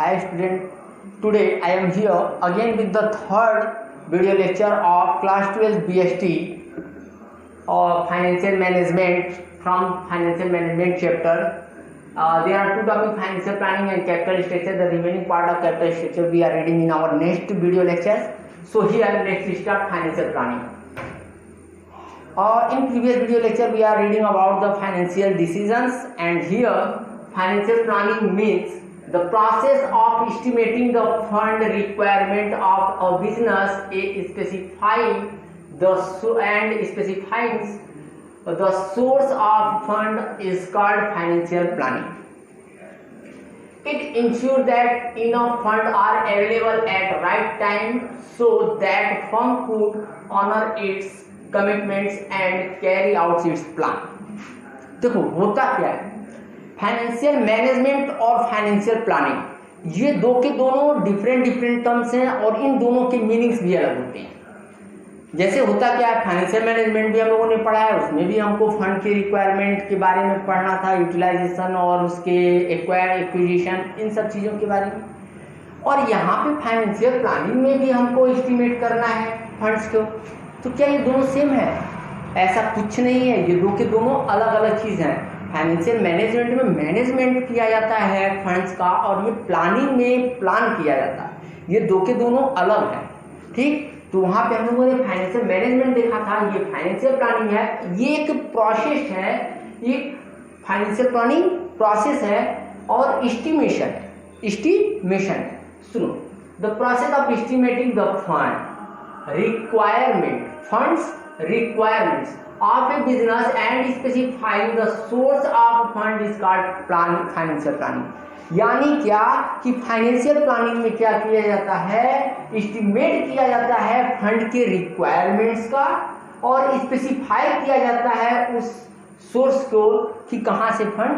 Hi student, today I am here again with the third video lecture of class 12 BST of financial management from financial management chapter. There are two topics, financial planning and capital structure. The remaining part of capital structure we are reading in our next video lectures. So here let's start financial planning. In previous video lecture we are reading about the financial decisions, and here financial planning means the process of estimating the fund requirement of a business and specifying the source of fund is called financial planning. It ensures that enough funds are available at right time so that firm could honor its commitments and carry out it's plan. देखो होता क्या है, financial management और financial planning ये दो के दोनों different terms हैं और इन दोनों के मीनिंग्स भी अलग होते हैं। जैसे होता क्या है, फाइनेंशियल मैनेजमेंट भी हम लोगों ने पढ़ा है, उसमें भी हमको फंड की रिक्वायरमेंट के बारे में पढ़ना था, यूटिलाइजेशन और उसके एक्विजिशन, इन सब चीज़ों के बारे में। और यहाँ पे फाइनेंशियल प्लानिंग में भी हमको एस्टिमेट करना है फंड्स को। तो क्या ये दोनों सेम है? ऐसा कुछ नहीं है, ये दो के दोनों अलग अलग चीज़ हैं। फाइनेंशियल मैनेजमेंट में मैनेजमेंट किया जाता है फंड्स का, और ये प्लानिंग में प्लान किया जाता है। ये दो के दोनों अलग हैं, ठीक। तो वहाँ पे हम लोगों ने फाइनेंशियल मैनेजमेंट देखा था, ये फाइनेंशियल प्लानिंग है। ये एक प्रोसेस है, ये फाइनेंशियल प्लानिंग प्रोसेस है और एस्टिमेशन है। सुनो, the process of estimating the fund funds requirements of a business and specifying the source of fund is called financial planning। यानी क्या कि फाइनेंशियल प्लानिंग में क्या किया जाता है, एस्टिमेट किया जाता है फंड के रिक्वायरमेंट्स का और स्पेसिफाई किया जाता है उस सोर्स को कि कहाँ से फंड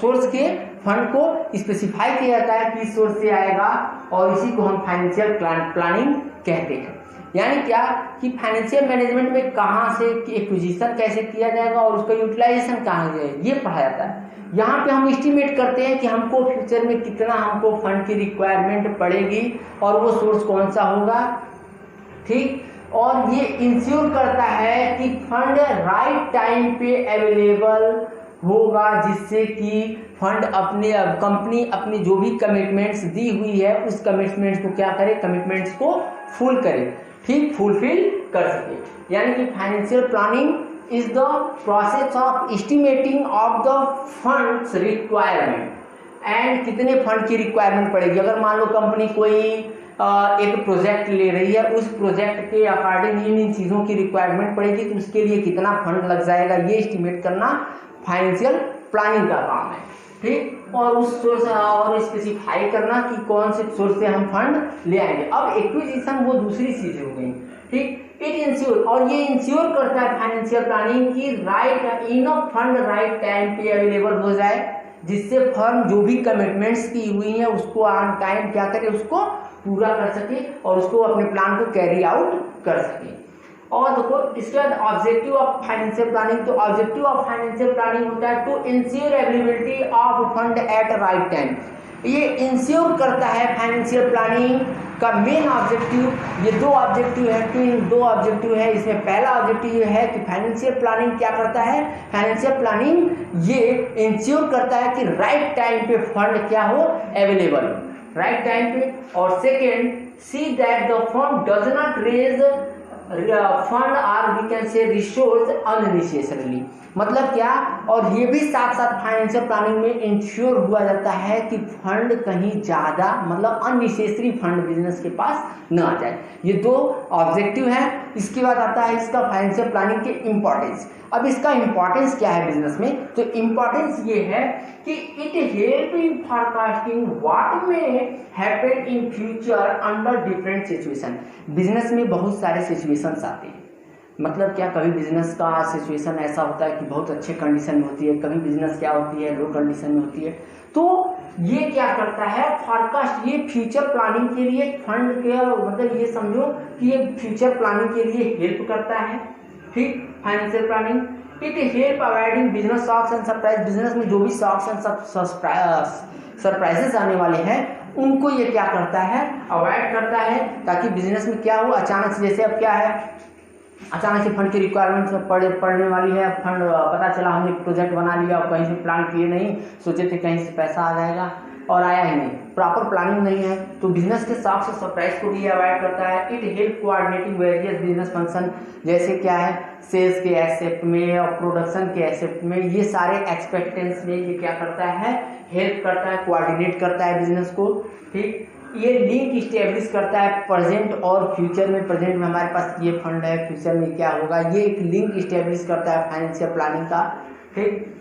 सोर्स के फंड को स्पेसिफाई किया जाता है किस सोर्स से आएगा, और इसी को हम फाइनेंशियल प्लानिंग कहते हैं। यानी क्या कि फाइनेंशियल मैनेजमेंट में कहाँ से एक्विजिशन कैसे किया जाएगा और उसका यूटिलाइजेशन कहाँ जाएगा, ये पढ़ा जाता है। यहाँ पे हम एस्टिमेट करते हैं कि हमको फ्यूचर में कितना हमको फंड की रिक्वायरमेंट पड़ेगी और वो सोर्स कौन सा होगा, ठीक। और ये इंश्योर करता है कि फंड राइट टाइम पे अवेलेबल होगा, जिससे कि फंड कंपनी अपनी जो भी कमिटमेंट्स दी हुई है उस कमिटमेंट्स को क्या करे, कमिटमेंट्स को फुल करे, ठीक, फुलफिल कर सके। यानी कि financial planning is the process of estimating of the funds requirement and कितने फंड की रिक्वायरमेंट पड़ेगी। अगर मान लो कंपनी कोई एक प्रोजेक्ट ले रही है, उस प्रोजेक्ट के अकॉर्डिंग इन चीज़ों की रिक्वायरमेंट पड़ेगी, तो उसके लिए कितना फंड लग जाएगा, ये एस्टिमेट करना फाइनेंशियल प्लानिंग का काम है, ठीक। और उस सोर्स और स्पेसिफाई करना कि कौन से सोर्स से हम फंड ले आएंगे। अब एक्विजिशन वो दूसरी चीज हो गई, ठीक। इट इंश्योर, और ये इंश्योर करता है फाइनेंशियल प्लानिंग की right enough fund right time पे अवेलेबल हो जाए, जिससे फर्म जो भी कमिटमेंट्स की हुई है उसको ऑन टाइम क्या करे, उसको पूरा कर सके और उसको अपने प्लान को कैरी आउट कर सके। और देखो इसके बाद ऑब्जेक्टिव ऑफ फाइनेंशियल प्लानिंग, तो ऑब्जेक्टिव ऑफ फाइनेंशियल प्लानिंग होता है to ensure availability of fund at right time. ये इंश्योर करता है फाइनेंशियल प्लानिंग का मेन ऑब्जेक्टिव। ये दो ऑब्जेक्टिव है, इसमें पहला ऑब्जेक्टिव है कि फाइनेंशियल प्लानिंग क्या करता है, फाइनेंशियल प्लानिंग ये इंश्योर करता है कि राइट टाइम पे फंड क्या हो, अवेलेबल राइट टाइम पे। और second, see that the firm does not raise fund or we can say resource unnecessarily. मतलब क्या, और ये भी साथ साथ फाइनेंशियल प्लानिंग में इंश्योर हुआ जाता है कि फंड कहीं ज़्यादा मतलब अननेसेसरी फंड बिजनेस के पास न आ जाए। ये दो ऑब्जेक्टिव हैं। इसके बाद आता है इसका फाइनेंशियल प्लानिंग के इम्पोर्टेंस। अब इसका इम्पोर्टेंस क्या है बिजनेस में, तो इम्पोर्टेंस ये है कि it help in forecasting what में happen in future under different situation. Business में बहुत सारे सिचुएशंस आते हैं, मतलब क्या, कभी बिजनेस का सिचुएशन ऐसा होता है कि बहुत अच्छे कंडीशन में होती है, कभी बिजनेस क्या होती है, लो कंडीशन में होती है। तो ये क्या करता है, फॉरकास्ट, ये फ्यूचर प्लानिंग के लिए फंड के मतलब ये समझो कि ये फ्यूचर प्लानिंग के लिए हेल्प करता है, ठीक, financial planning. It help avoiding business shocks and surprise. Business में जो भी शॉक्स एंड सरप्राइजेस आने वाले हैं उनको ये क्या करता है, अवॉइड करता है, ताकि बिजनेस में क्या हो, अचानक से, जैसे अब क्या है, अचानक से फंड की रिक्वायरमेंट पड़ने वाली है, फंड पता चला हमने प्रोजेक्ट बना लिया और कहीं से प्लान किए नहीं, सोचे थे कहीं से पैसा आ जाएगा और आया ही नहीं, प्रॉपर प्लानिंग नहीं है, तो बिजनेस के साथ से सरप्राइज को भी अवॉइड करता है। It help coordinating various business function, जैसे क्या है, सेल्स के एस्पेक्ट में और प्रोडक्शन के एस्पेक्ट में, ये सारे एक्सपेक्टेंस में ये क्या करता है, हेल्प करता है, कोऑर्डिनेट करता है बिजनेस को। ठीक, ये लिंक स्टेब्लिश करता है प्रेजेंट और फ्यूचर में। प्रेजेंट में हमारे पास ये फंड है, फ्यूचर में क्या होगा, ये एक लिंक स्टेब्लिश करता है फाइनेंशियल प्लानिंग का। ठीक,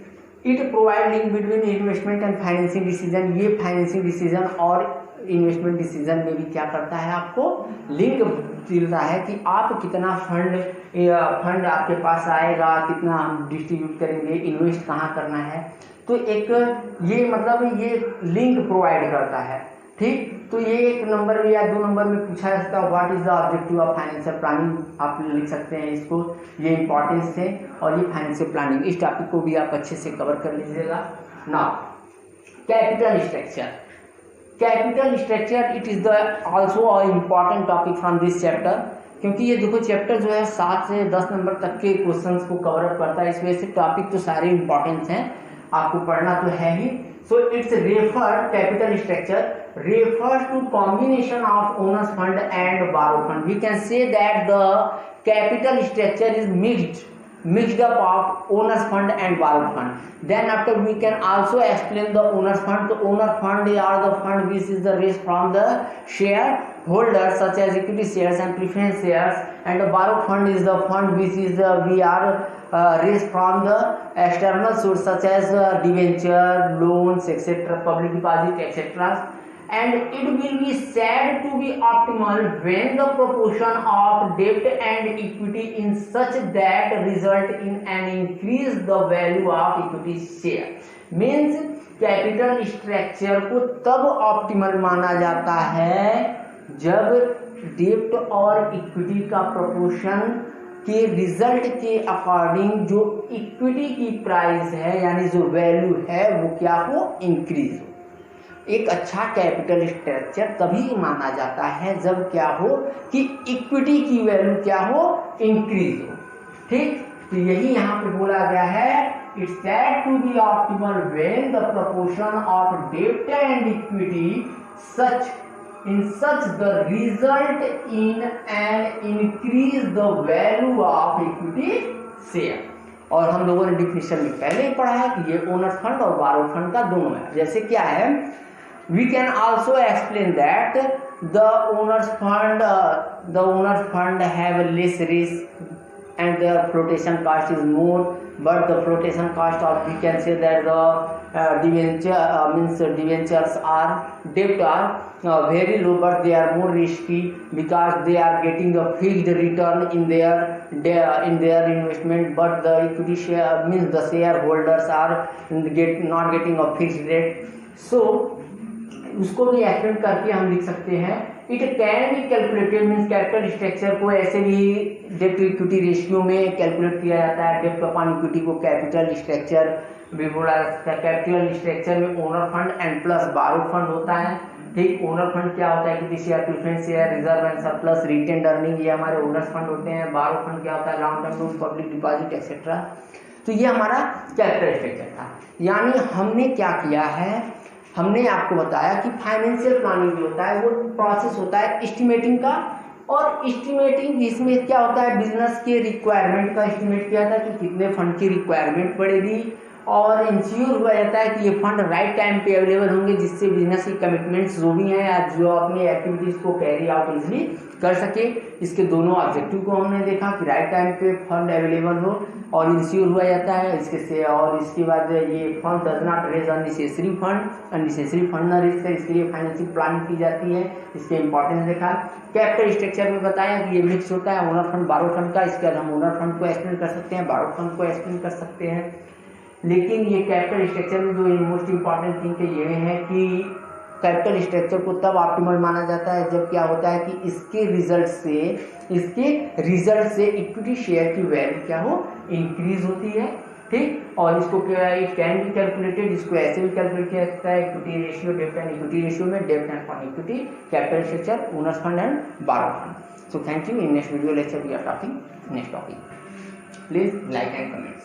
it provide link between investment and financing decision. ये फाइनेंसिंग डिसीजन और इन्वेस्टमेंट डिसीजन में भी क्या करता है, आपको लिंक मिलता है कि आप कितना फंड आपके पास आएगा, कितना हम डिस्ट्रीब्यूट करेंगे, इन्वेस्ट कहाँ करना है, तो एक ये मतलब ये लिंक प्रोवाइड करता है। ठीक, तो ये 1 नंबर में या 2 नंबर में पूछा जा सकता है, what is the objective of financial planning, आप लिख सकते हैं इसको, ये इंपॉर्टेंस है और ये फाइनेंशियल प्लानिंग, इस टॉपिक को भी आप अच्छे से कवर कर लीजिएगा। Now capital structure, capital structure it is the also a important topic from this chapter, क्योंकि ये देखो चैप्टर जो है 7 से 10 नंबर तक के क्वेश्चंस को कवर अप करता है, इस वजह से टॉपिक तो सारे इंपॉर्टेंट हैं, आपको पढ़ना तो है ही। So it's referred, capital structure refers to combination of owners fund and borrow fund. We can say that the capital structure is mixed up of owners fund and borrow fund. Then after we can also explain the owners fund. The owner fund are the fund which is the raised from the shareholders such as equity shares and preference shares, and the borrow fund is the fund which is we are raised from the external source such as debenture, loans, etc., public deposit, etc. And it will be said to be optimal when the proportion of debt and equity in such that result in an increase the value of equity share. Means capital structure को तब optimal माना जाता है जब डेब्ट और equity का proportion के रिजल्ट के अकॉर्डिंग जो इक्विटी की प्राइस है यानी जो वैल्यू है वो क्या हो, इंक्रीज हो। एक अच्छा कैपिटल स्ट्रक्चर तभी माना जाता है जब क्या हो कि इक्विटी की वैल्यू क्या हो, इंक्रीज हो। ठीक, तो यही यहाँ पे बोला गया है, it's said to be optimal when the proportion of डेब्ट and equity in such the result in an increase the value of equity share। और हम लोगों ने डिफिनेशन में पहले ही पढ़ा है कि ये ओनर फंड और बारो फंड का दोनों है। जैसे क्या है, we can also explain that the owners fund have less risk and their flotation cost is more, but the flotation cost of, we can say that the debentures are debt are very low, but they are more risky because they are getting a fixed return in their investment, but the equity share means the shareholders are not getting a fixed rate। So उसको भी explain करके हम लिख सकते हैं, it can be calculated means capital structure को ऐसे भी डेब्ट इक्विटी रेशियो में कैलकुलेट किया जाता है। डेब्ट अपॉन इक्विटी को कैपिटल स्ट्रक्चर भी बोला जाता है। कैपिटल स्ट्रक्चर में ओनर फंड एंड प्लस बारो फंड होता है। ठीक, ओनर फंड क्या होता है, equity share, preference share, reserve and surplus, retained earning, ये हमारे ओनर्स फंड होते हैं। बारो फंड क्या होता है, long term loan, public deposit etcetera. तो ये हमारा कैपिटल स्ट्रक्चर था। यानी हमने क्या किया है, हमने आपको बताया कि फाइनेंशियल प्लानिंग जो होता है वो प्रोसेस होता है एस्टिमेटिंग का, और एस्टिमेटिंग इसमें क्या होता है, बिजनेस के रिक्वायरमेंट का एस्टिमेट किया जाता है कि कितने फंड की रिक्वायरमेंट पड़ेगी, और इंश्योर हुआ जाता है कि ये फंड राइट टाइम पे अवेलेबल होंगे जिससे बिजनेस की कमिटमेंट्स जो भी हैं या जो अपनी एक्टिविटीज़ को कैरी आउट इजली कर सके। इसके दोनों ऑब्जेक्टिव को हमने देखा कि राइट टाइम पे फंड अवेलेबल हो और इंश्योर हुआ जाता है इसके से, और इसके बाद ये fund does not raise unnecessary fund न रेज कर, इसके लिए फाइनेंशियल प्लानिंग की जाती है। इसके इंपॉर्टेंस देखा। कैपिटल स्ट्रक्चर में बताया कि ये मिक्स होता है ओनर फंड बारो फंड का। इसके बाद हम ओनर फंड को एक्सप्लेन कर सकते हैं, बारो फंड को एक्सप्लेन कर सकते हैं। लेकिन ये कैपिटल स्ट्रक्चर में जो मोस्ट इंपॉर्टेंट थिंग ये है कि कैपिटल स्ट्रक्चर को तब ऑप्टिमल माना जाता है जब क्या होता है कि इसके रिजल्ट से इक्विटी शेयर की वैल्यू क्या हो, इंक्रीज होती है, ठीक। और इसको इट कैन बी कैलकुलेटेड, इसको ऐसे भी कैलकुलेट किया जाता है, इक्विटी रेशियो, डेब्ट एंड इक्विटी रेशियो में डेब्ट and fund equity, capital structure, owners fund and borrow fund. So thank you. In next video lecture we are talking next topic. Please like and comment.